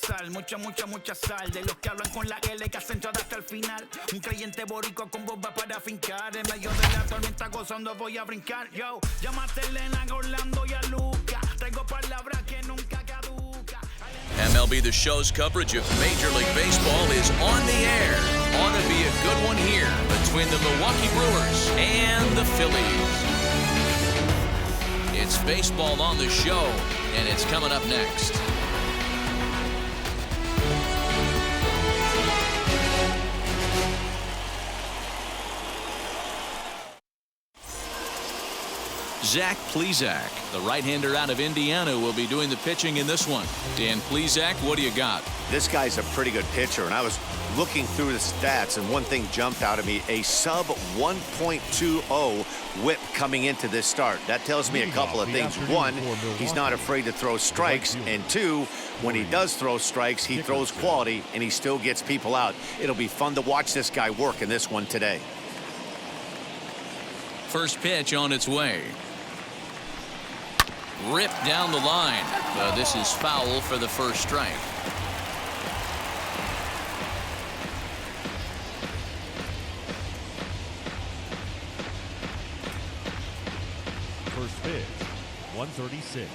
sal, mucha sal. De los que hablan con la L que hacen todo hasta el final. Un creyente boricua con bomba para fincar. En medio de la tormenta gozando voy a brincar. Yo, llámate Elena, Orlando y a Luca. Traigo palabras que nunca caduca. MLB The Show's coverage of Major League Baseball is on the air. Ought to be a good one here between the Milwaukee Brewers and the Phillies. It's baseball on the show, and it's coming up next. Zach Plesac, the right-hander out of Indiana, will be doing the pitching in this one. Dan Plesac, what do you got? This guy's a pretty good pitcher, and I was looking through the stats, and one thing jumped out at me, a sub 1.20 whip coming into this start. That tells me a couple of things. One, he's not afraid to throw strikes, and two, when he does throw strikes, he throws quality, and he still gets people out. It'll be fun to watch this guy work in this one today. First pitch on its way. Ripped down the line. This is foul for the first strike. First pitch, 136.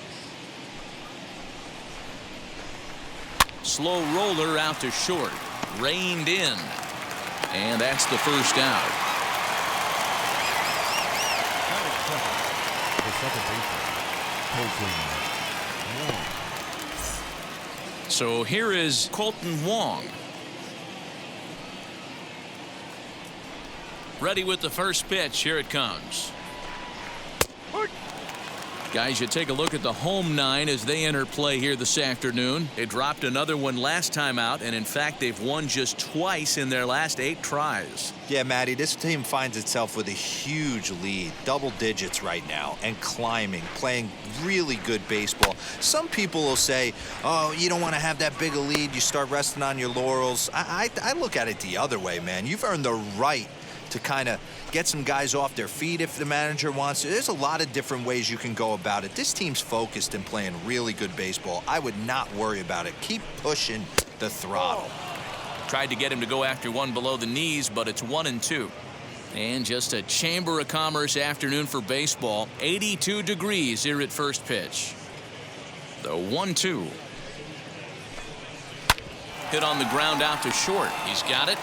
Slow roller out to short. Reined in. And that's the first out. The second baseman. So here is Colton Wong. Ready with the first pitch. Here it comes. Guys, you take a look at the home nine as they enter play here this afternoon. They dropped another one last time out, and in fact, they've won just twice in their last 8 tries. Yeah, Matty, this team finds itself with a huge lead, double digits right now, and climbing, playing really good baseball. Some people will say, oh, you don't want to have that big a lead, you start resting on your laurels. I look at it the other way, man. You've earned the right to kind of get some guys off their feet if the manager wants to. There's a lot of different ways you can go about it. This team's focused and playing really good baseball. I would not worry about it. Keep pushing the throttle. Tried to get him to go after one below the knees, but it's 1-2. And just a Chamber of Commerce afternoon for baseball. 82 degrees here at first pitch. The 1-2. Hit on the ground out to short. He's got it.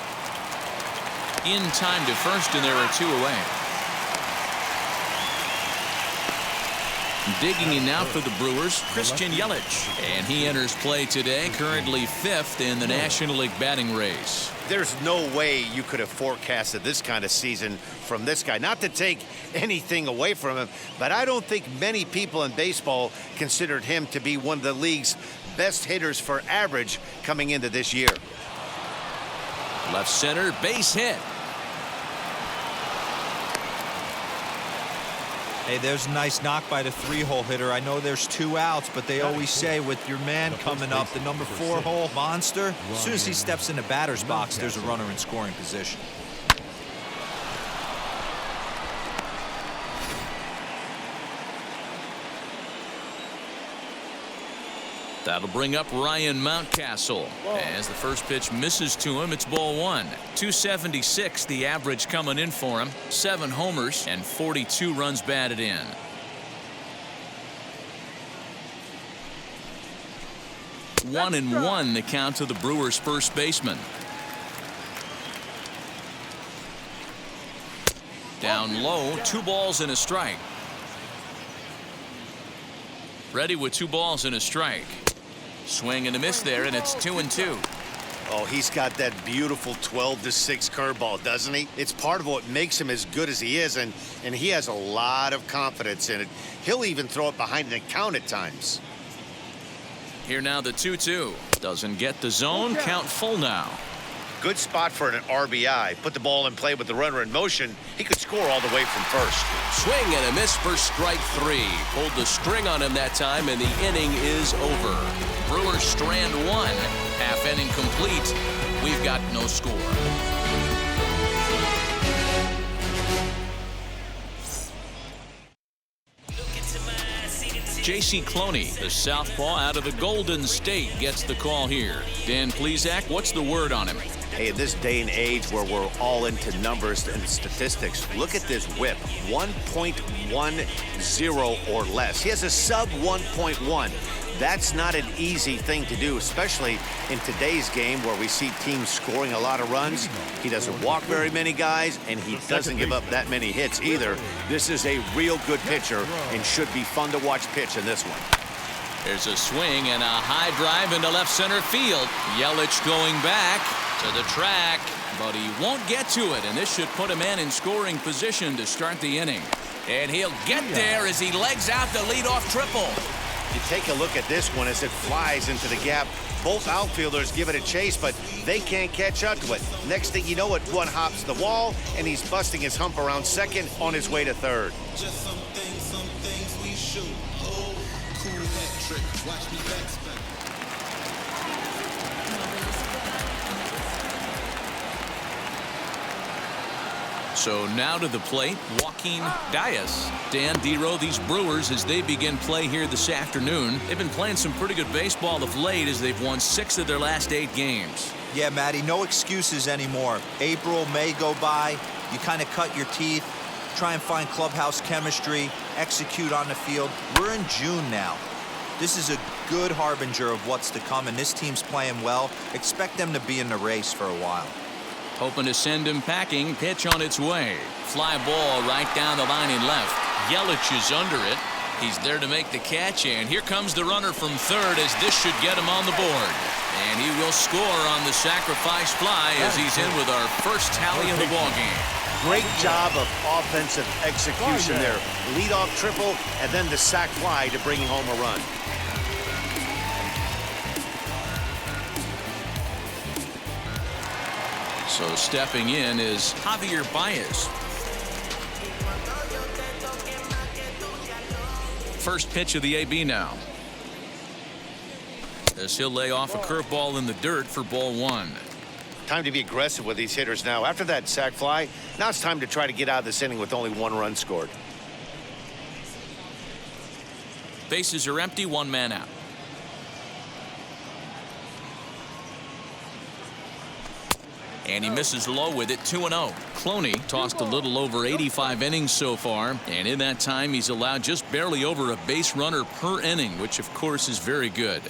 In time to first, and there are 2 away. Digging in now for the Brewers, Christian Yelich. And he enters play today, currently 5th in the National League batting race. There's no way you could have forecasted this kind of season from this guy. Not to take anything away from him, but I don't think many people in baseball considered him to be one of the league's best hitters for average coming into this year. Left center, base hit. Hey, there's a nice knock by the 3-hole hitter. I know there's 2 outs, but they always say with your man coming up, the number 4-hole monster, as soon as he steps in the batter's box, there's a runner in scoring position. That'll bring up Ryan Mountcastle. As the first pitch misses to him, it's ball 1. 276 the average coming in for him. 7 homers and 42 runs batted in. One and one the count to the Brewers' first baseman. Down low, 2 balls and a strike. Ready with 2 balls and a strike. Swing and a miss there, and it's 2-2. Oh, he's got that beautiful 12-6 curveball, doesn't he? It's part of what makes him as good as he is, and he has a lot of confidence in it. He'll even throw it behind the count at times. Here now the 2-2. Doesn't get the zone. Count full now. Good spot for an RBI. Put the ball in play with the runner in motion. He could score all the way from first. Swing and a miss for strike 3. Pulled the string on him that time, and the inning is over. Brewers strand 1. Half inning complete. We've got no score. Look into my eyes, see the J.C. Cloney, the southpaw out of the Golden State, gets the call here. Dan Plesac, what's the word on him? Hey, in this day and age where we're all into numbers and statistics, look at this whip, 1.10 or less. He has a sub 1.1. That's not an easy thing to do, especially in today's game where we see teams scoring a lot of runs. He doesn't walk very many guys, and he doesn't give up that many hits either. This is a real good pitcher and should be fun to watch pitch in this one. There's a swing and a high drive into left center field. Yelich going back to the track, but he won't get to it, and this should put a man in scoring position to start the inning. And he'll get there as he legs out the leadoff triple. You take a look at this one as it flies into the gap. Both outfielders give it a chase, but they can't catch up to it. Next thing you know, one hops the wall, and he's busting his hump around second on his way to third. Just some things we shoot. Oh, cool hat trick. Watch me backspin. So now to the plate, Joaquin Diaz. Dan Dero, these Brewers, as they begin play here this afternoon, they've been playing some pretty good baseball of late as they've won 6 of their last 8 games. Yeah, Matty, no excuses anymore. April, May go by. You kind of cut your teeth, try and find clubhouse chemistry, execute on the field. We're in June now. This is a good harbinger of what's to come, and this team's playing well. Expect them to be in the race for a while. Hoping to send him packing. Pitch on its way. Fly ball right down the line in left. Yelich is under it. He's there to make the catch, and here comes the runner from third as this should get him on the board. And he will score on the sacrifice fly as he's in with our first tally of the ballgame. Great job of offensive execution there. Leadoff triple and then the sac fly to bring home a run. So stepping in is Javier Baez. First pitch of the AB now. As he'll lay off a curveball in the dirt for ball 1. Time to be aggressive with these hitters now. After that sac fly, now it's time to try to get out of this inning with only 1 run scored. Bases are empty, 1 man out. And he misses low with it, 2-0. Cloney tossed a little over 85 innings so far, and in that time he's allowed just barely over a base runner per inning, which of course is very good.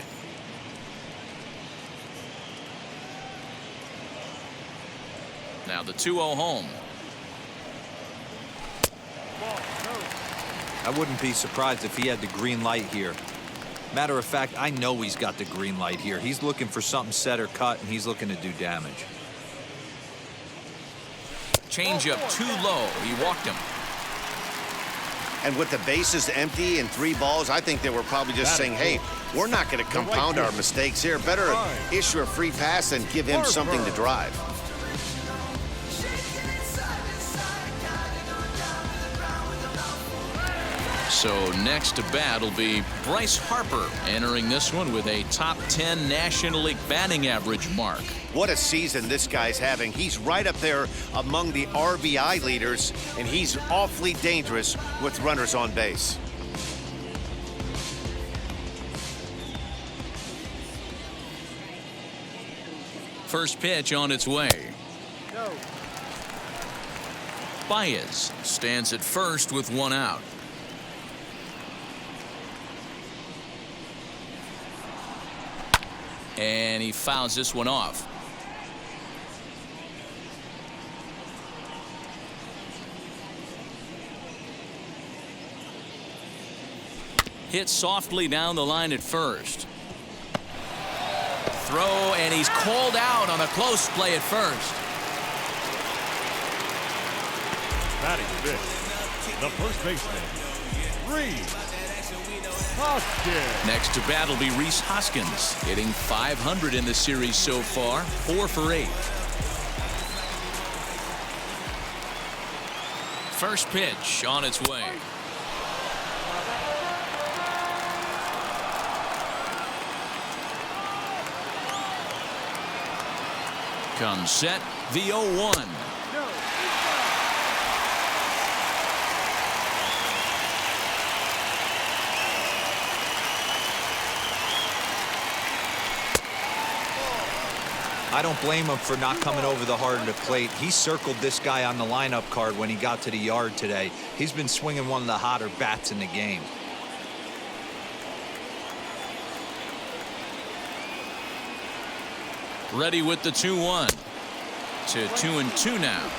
Now the 2-0 home. I wouldn't be surprised if he had the green light here. Matter of fact, I know he's got the green light here. He's looking for something set or cut, and he's looking to do damage. Changeup too low. He walked him. And with the bases empty and 3 balls, I think they were probably just saying, hey, we're not going to compound our mistakes here. Better issue a free pass and give him something to drive. So next to bat will be Bryce Harper, entering this one with a top 10 National League batting average mark. What a season this guy's having. He's right up there among the RBI leaders, and he's awfully dangerous with runners on base. First pitch on its way. Baez stands at first with 1 out. And he fouls this one off. Hit softly down the line at first. Throw, and he's called out on a close play at first. Batting fifth, the first baseman, Reese Hoskins. Next to bat will be Rhys Hoskins, hitting .500 in the series so far, 4 for 8. First pitch on its way. Comes set, the 0-1. I don't blame him for not coming over the heart of the plate. He circled this guy on the lineup card when he got to the yard today. He's been swinging one of the hotter bats in the game. Ready with the 2-1 to 2-2 now.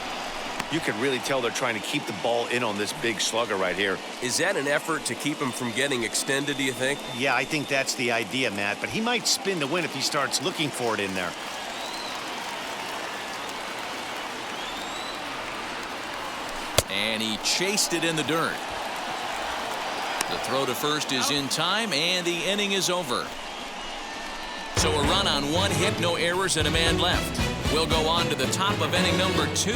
You can really tell they're trying to keep the ball in on this big slugger right here. Is that an effort to keep him from getting extended, do you think? Yeah, I think that's the idea, Matt, but he might spin to win if he starts looking for it in there. And he chased it in the dirt. The throw to first is in time, and the inning is over. So a run on one hit, no errors, and a man left. We'll go on to the top of inning number 2.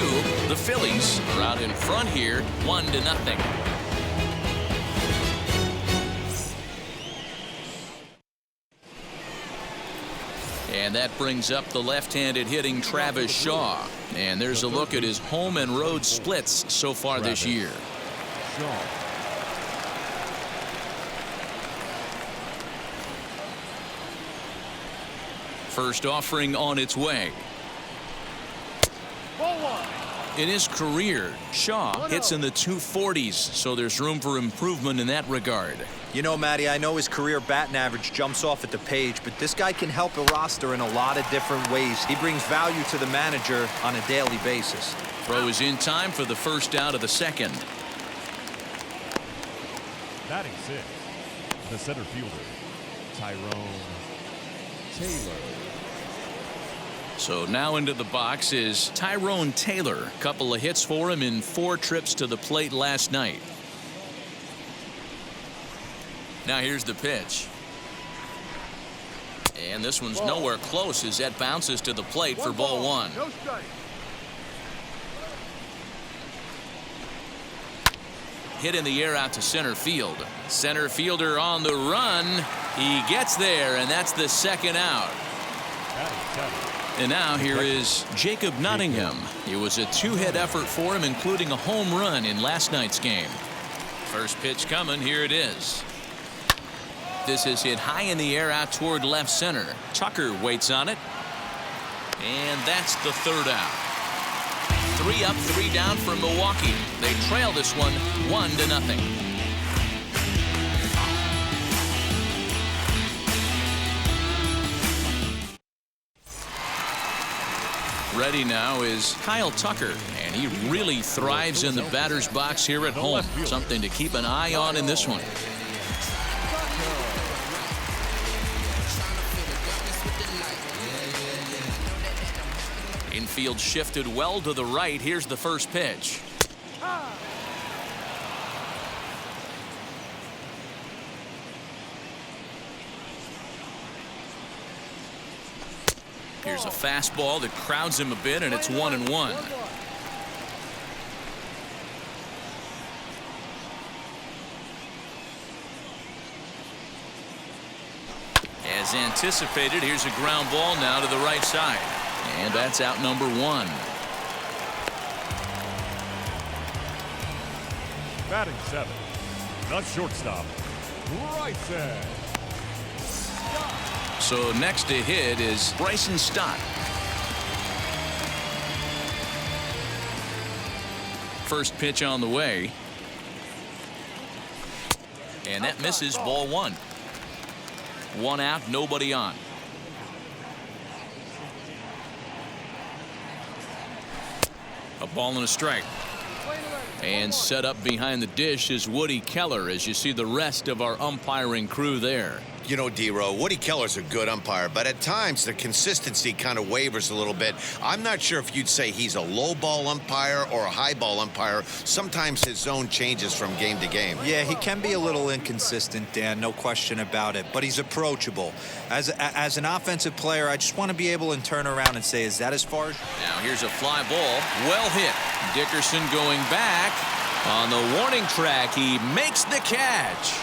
The Phillies are out in front here, 1-0. And that brings up the left-handed hitting Travis Shaw. And there's a look at his home and road splits so far this year. First offering on its way. In his career, Shaw hits in the 240s, so there's room for improvement in that regard. You know, Matty, I know his career batting average jumps off at the page, but this guy can help a roster in a lot of different ways. He brings value to the manager on a daily basis. Throw is in time for the first out of the second. Batting 6, the center fielder, Tyrone Taylor. So now into the box is Tyrone Taylor. Couple of hits for him in 4 trips to the plate last night. Now here's the pitch. And this one's nowhere close as that bounces to the plate for ball 1. No strike. Hit in the air out to center field. Center fielder on the run. He gets there, and that's the second out. And now here is Jacob Nottingham. It was a 2-hit effort for him, including a home run in last night's game. First pitch coming. Here it is. This is hit high in the air out toward left center. Tucker waits on it. And that's the third out. 3 up, 3 down for Milwaukee. They trail this one 1-0. Ready now is Kyle Tucker, and he really thrives in the batter's box here at home. Something to keep an eye on in this one. Infield shifted well to the right. Here's the first pitch. Here's a fastball that crowds him a bit, and it's 1-1. As anticipated, here's a ground ball now to the right side. And that's out number 1. Batting 7, the shortstop, Bryson. So next to hit is Bryson Stott. First pitch on the way. And that misses, ball 1. 1 out, nobody on. A ball and a strike. And set up behind the dish is Woody Keller as you see the rest of our umpiring crew there. You know, D-Row, Woody Keller's a good umpire, but at times the consistency kind of wavers a little bit. I'm not sure if you'd say he's a low ball umpire or a high ball umpire. Sometimes his zone changes from game to game. Yeah, he can be a little inconsistent, Dan, no question about it, but he's approachable. As an offensive player, I just want to be able to turn around and say, is that as far as... Now here's a fly ball, well hit. Dickerson going back on the warning track. He makes the catch.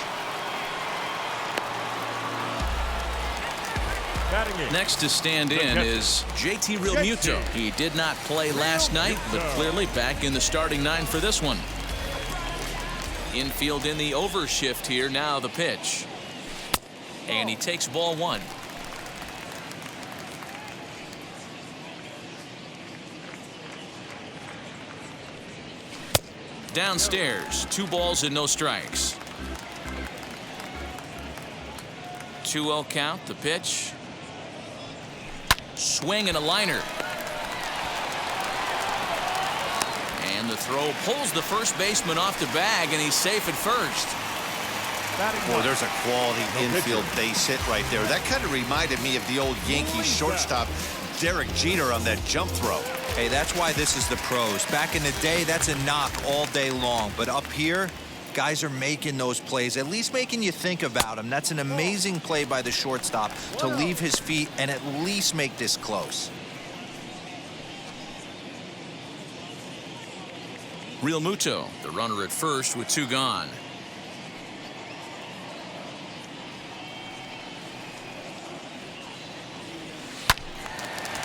Next to stand in is JT Realmuto. He did not play last night, but clearly back in the starting 9 for this one. Infield in the overshift here. Now the pitch. And he takes ball 1. Downstairs, 2 balls and no strikes. 2-0 count, the pitch. Swing and a liner. And the throw pulls the first baseman off the bag, and he's safe at first. Boy, there's a quality infield base hit right there. That kind of reminded me of the old Yankees shortstop Derek Jeter on that jump throw. Hey, that's why this is the pros. Back in the day, that's a knock all day long. But up here, guys are making those plays, at least making you think about them. That's an amazing play by the shortstop to leave his feet and at least make this close. Real Muto, the runner at first with 2 gone.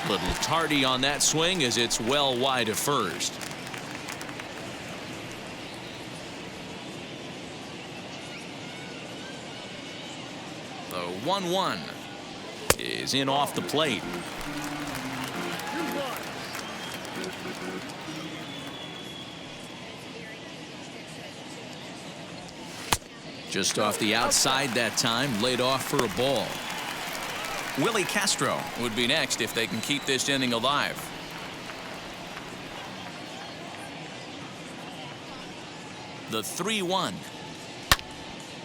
Little tardy on that swing as it's well wide of first. The 1-1 is in off the plate. Just off the outside that time, laid off for a ball. Willie Castro would be next if they can keep this inning alive. The 3-1.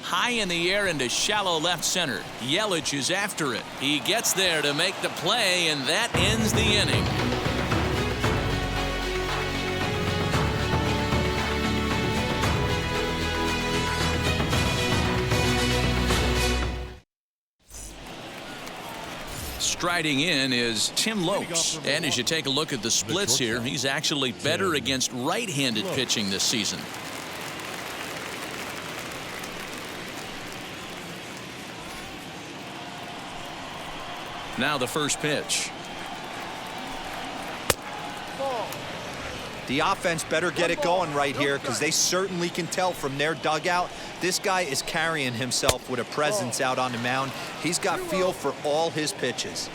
High in the air into shallow left center. Yelich is after it. He gets there to make the play, and that ends the inning. Striding in is Tim Loach. And as you take a look at the splits here, he's actually better against right-handed pitching this season. Now the first pitch. The offense better get it going right here because they certainly can tell from their dugout this guy is carrying himself with a presence out on the mound. He's got feel for all his pitches.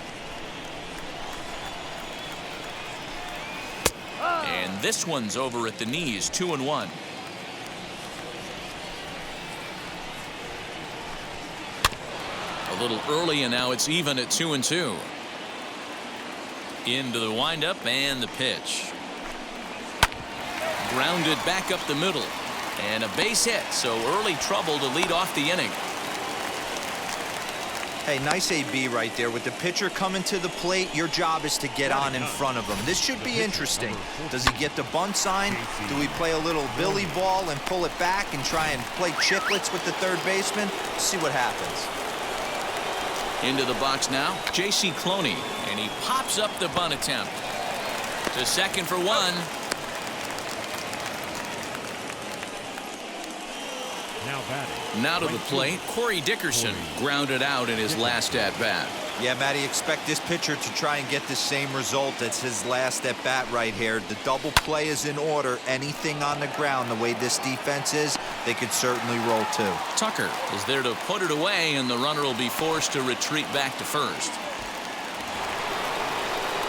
And this one's over at the knees, 2-1. A little early, and now it's even at 2-2. Into the windup and the pitch. Grounded back up the middle. And a base hit, so early trouble to lead off the inning. Hey, nice AB right there. With the pitcher coming to the plate, your job is to get on in front of him. This should be interesting. Does he get the bunt sign? Do we play a little billy ball and pull it back and try and play chicklets with the third baseman? Let's see what happens. Into the box now, J.C. Cloney, and he pops up the bunt attempt. To second for 1. Now to the plate, Corey Dickerson grounded out in his last at-bat. Yeah, Matty, expect this pitcher to try and get the same result as his last at-bat right here. The double play is in order. Anything on the ground, the way this defense is, they could certainly roll too. Tucker is there to put it away, and the runner will be forced to retreat back to first.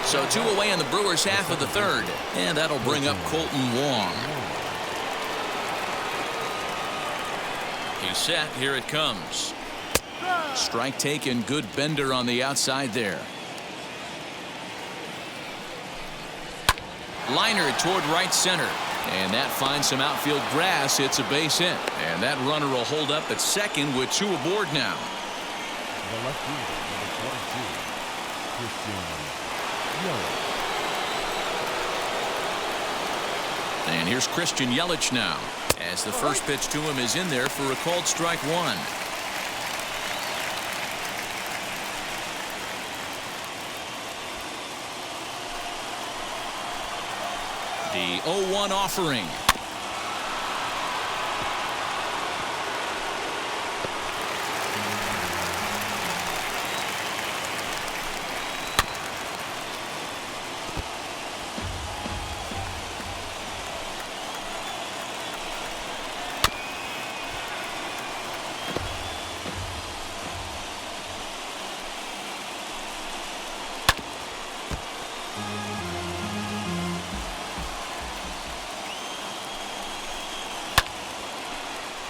So 2 away in the Brewers' half of the third, and that'll bring up Colton Wong. He's set. Here it comes. Strike taken. Good bender on the outside there. Liner toward right center. And that finds some outfield grass. It's a base hit. And that runner will hold up at second with 2 aboard now. The left fielder, number 22, Christian Yelich. And here's Christian Yelich now, as the first pitch to him is in there for a called strike 1. The 0-1 offering.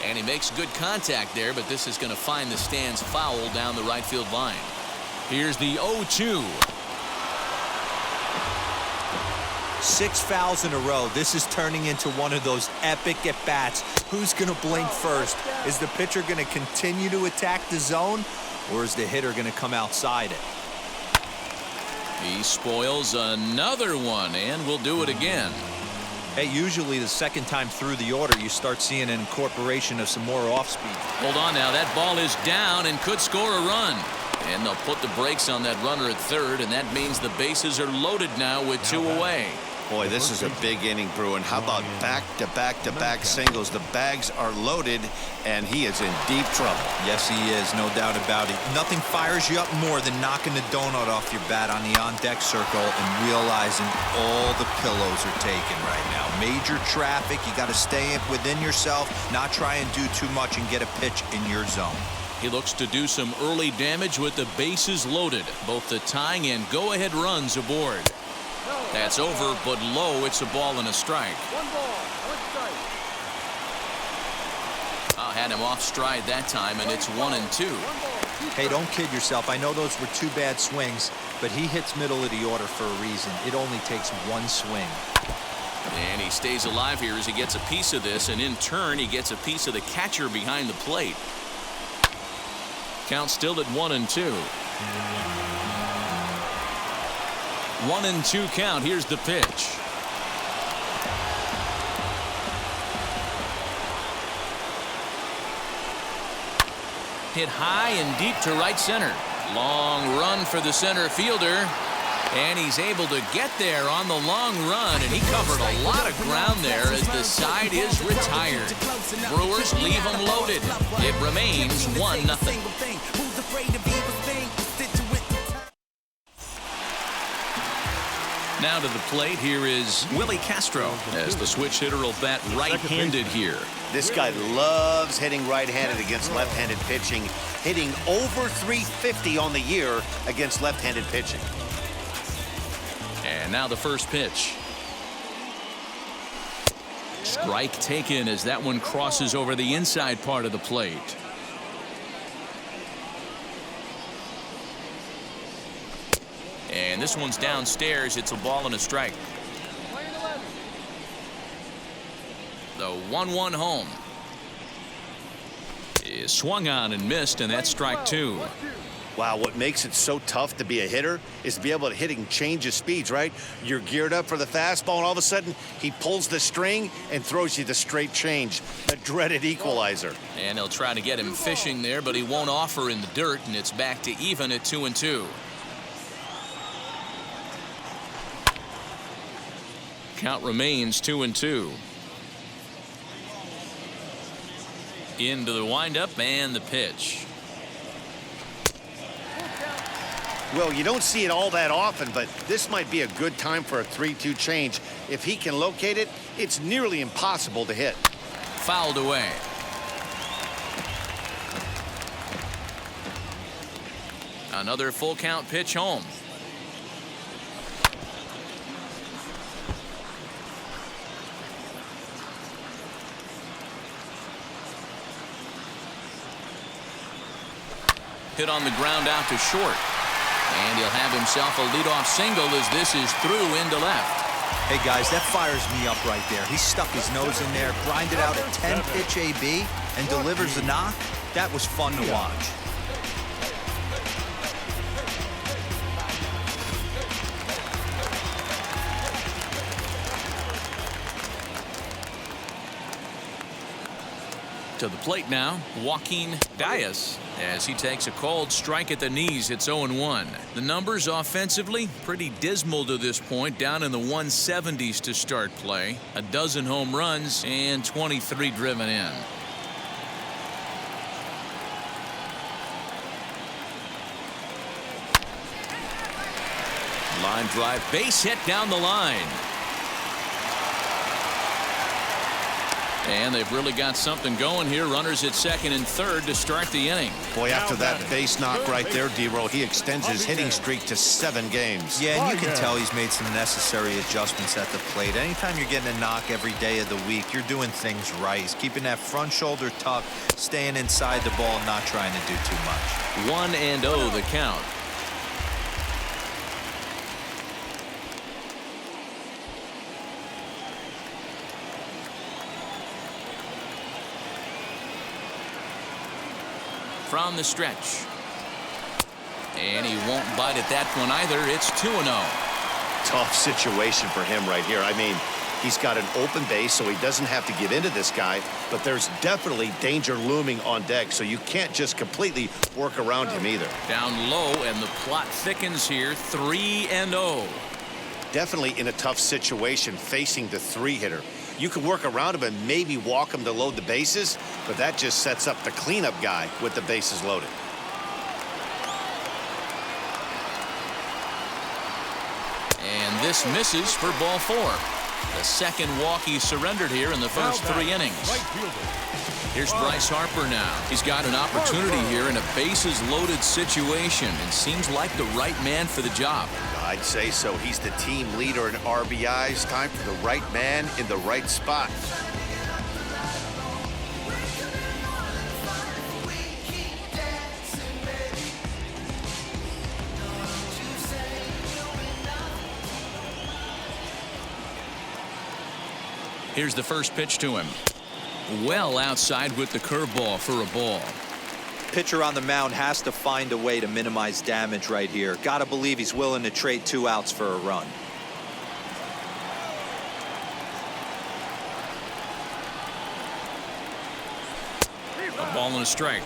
And he makes good contact there, but this is going to find the stands foul down the right field line. Here's the 0-2. 6 fouls in a row. This is turning into one of those epic at-bats. Who's going to blink first? Is the pitcher going to continue to attack the zone, or is the hitter going to come outside it? He spoils another one, and will do it again. Hey, usually the second time through the order, you start seeing an incorporation of some more off-speed. Hold on now. That ball is down and could score a run. And they'll put the brakes on that runner at third, and that means the bases are loaded now with 2 away. Boy, this is a big inning, Bruin. How about back-to-back-to-back singles? The bags are loaded, and he is in deep trouble. Yes, he is, no doubt about it. Nothing fires you up more than knocking the donut off your bat on the on-deck circle and realizing all the pillows are taken right now. Major traffic, you got to stay within yourself, not try and do too much and get a pitch in your zone. He looks to do some early damage with the bases loaded. Both the tying and go-ahead runs aboard. That's over, but low. It's a ball and a strike. 1 ball, 1 strike. Had him off stride that time, and it's 1-2. Hey, don't kid yourself. I know those were 2 bad swings, but he hits middle of the order for a reason. It only takes 1 swing. And he stays alive here as he gets a piece of this, and in turn, he gets a piece of the catcher behind the plate. Count still at 1-2. 1-2 count. Here's the pitch. Hit high and deep to right center. Long run for the center fielder. And he's able to get there on the long run, and he covered a lot of ground there as the side is retired. Brewers leave them loaded. It remains 1-0. Now to the plate, here is Willie Castro, as the switch hitter will bat right-handed here. This guy loves hitting right-handed against left-handed pitching, hitting over 350 on the year against left-handed pitching. And now the first pitch. Strike taken as that one crosses over the inside part of the plate. And this one's downstairs. It's a ball and a strike. The 1-1 home is swung on and missed, and that's strike 2. Wow, what makes it so tough to be a hitter is to be able to hitting change of speeds, right? You're geared up for the fastball, and all of a sudden, he pulls the string and throws you the straight change, the dreaded equalizer. And they'll try to get him fishing there, but he won't offer in the dirt, and it's back to even at 2-2. Count remains 2-2. Into the windup and the pitch. Well, you don't see it all that often, but this might be a good time for a 3-2 change. If he can locate it, it's nearly impossible to hit. Fouled away. Another full count pitch home. Hit on the ground out to short. And he'll have himself a leadoff single as this is through into left. Hey, guys, that fires me up right there. He stuck his nose in there, grinded out a 10-pitch AB, and delivers the knock. That was fun to watch. To the plate now, Joaquin Diaz, as he takes a called strike at the knees. It's 0-1. The numbers offensively pretty dismal to this point, down in the 170s to start play. A dozen home runs and 23 driven in. Line drive, base hit down the line. And they've really got something going here. Runners at second and third to start the inning. Boy, after that base knock right there, D-Row, he extends his hitting streak to 7 games. Yeah, and you can tell he's made some necessary adjustments at the plate. Anytime you're getting a knock every day of the week, you're doing things right. He's keeping that front shoulder tucked, staying inside the ball, not trying to do too much. 1-0 the count. From the stretch. And he won't bite at that one either. It's 2-0. Tough situation for him right here. I mean, he's got an open base, so he doesn't have to give in to this guy, but there's definitely danger looming on deck, so you can't just completely work around him either. Down low, and the plot thickens here. 3-0. Definitely in a tough situation facing the 3-hitter. You can work around him and maybe walk him to load the bases, but that just sets up the cleanup guy with the bases loaded. And this misses for ball 4. The second walk he surrendered here in the first 3 innings. Here's Bryce Harper now. He's got an opportunity here in a bases loaded situation and seems like the right man for the job. I'd say so. He's the team leader in RBIs. Time for the right man in the right spot. Here's the first pitch to him. Well outside with the curveball for a ball. Pitcher on the mound has to find a way to minimize damage right here. Gotta believe he's willing to trade 2 outs for a run. A ball and a strike.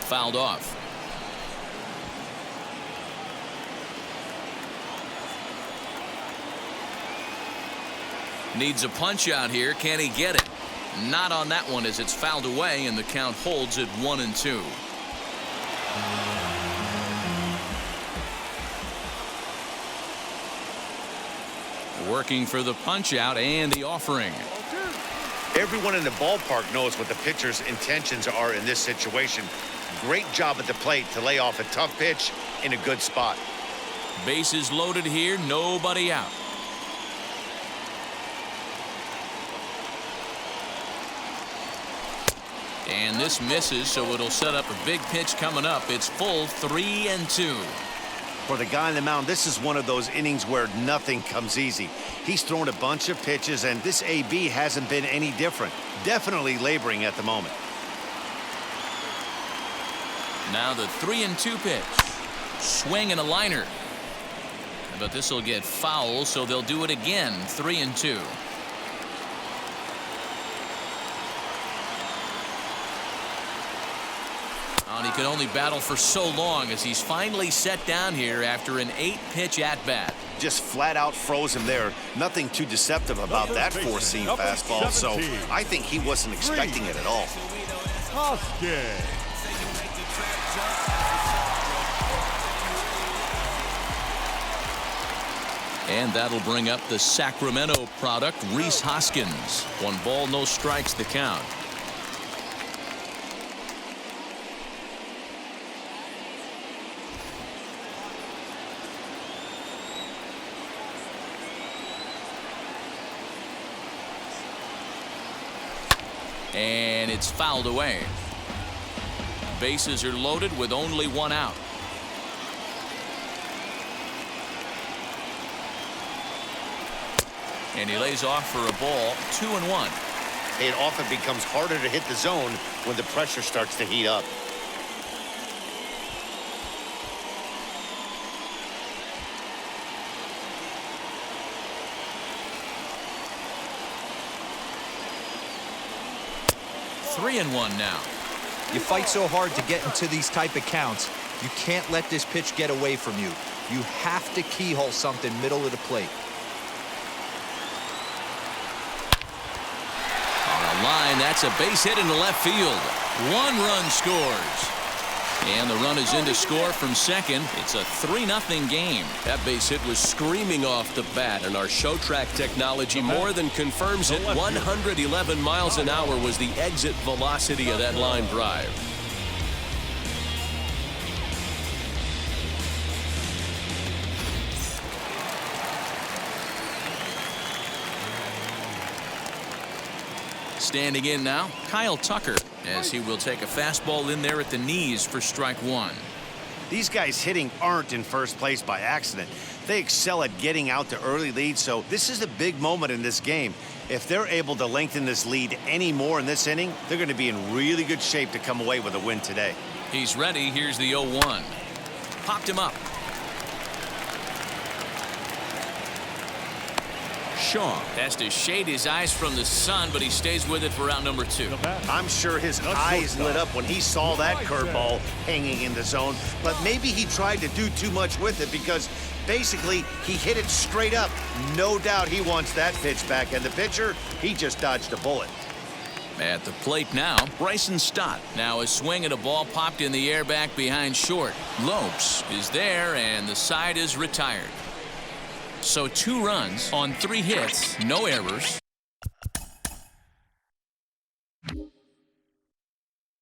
Fouled off. Needs a punch out here. Can he get it? Not on that one as it's fouled away, and the count holds at 1-2. Working for the punch out and the offering. Everyone in the ballpark knows what the pitcher's intentions are in this situation. Great job at the plate to lay off a tough pitch in a good spot. Bases loaded here, nobody out. And this misses, so it'll set up a big pitch coming up. It's full 3-2. For the guy on the mound, this is one of those innings where nothing comes easy. He's thrown a bunch of pitches, and this AB hasn't been any different. Definitely laboring at the moment. Now the 3-2 pitch. Swing and a liner. But this will get foul, so they'll do it again. 3-2. And he could only battle for so long as he's finally set down here after an 8-pitch at-bat. Just flat out froze him there. Nothing too deceptive about that four-seam fastball, so I think he wasn't expecting it at all. And that'll bring up the Sacramento product, Rhys Hoskins. 1 ball, no strikes, the count. And it's fouled away. Bases are loaded with only 1 out. And he lays off for a ball. 2-1. It often becomes harder to hit the zone when the pressure starts to heat up. Three and one now. You fight so hard to get into these type of counts. You can't let this pitch get away from you. You have to keyhole something middle of the plate. On a line, that's a base hit into left field. 1 run scores. And the run is in to score from second. It's a 3-0 game. That base hit was screaming off the bat, and our show track technology more than confirms it. 111 miles an hour was the exit velocity of that line drive. Standing in now, Kyle Tucker, as he will take a fastball in there at the knees for strike one. These guys hitting aren't in first place by accident. They excel at getting out to early leads, so this is a big moment in this game. If they're able to lengthen this lead any more in this inning, they're going to be in really good shape to come away with a win today. He's ready. Here's the 0-1. Popped him up. Shaw has to shade his eyes from the sun, but he stays with it for round number 2. I'm sure his eyes lit up when he saw that curveball hanging in the zone, but maybe he tried to do too much with it because basically he hit it straight up. No doubt he wants that pitch back, and the pitcher, he just dodged a bullet. At the plate now, Bryson Stott. Now a swing and a ball popped in the air back behind short. Lopes is there, and the side is retired. So 2 runs on 3 hits, no errors.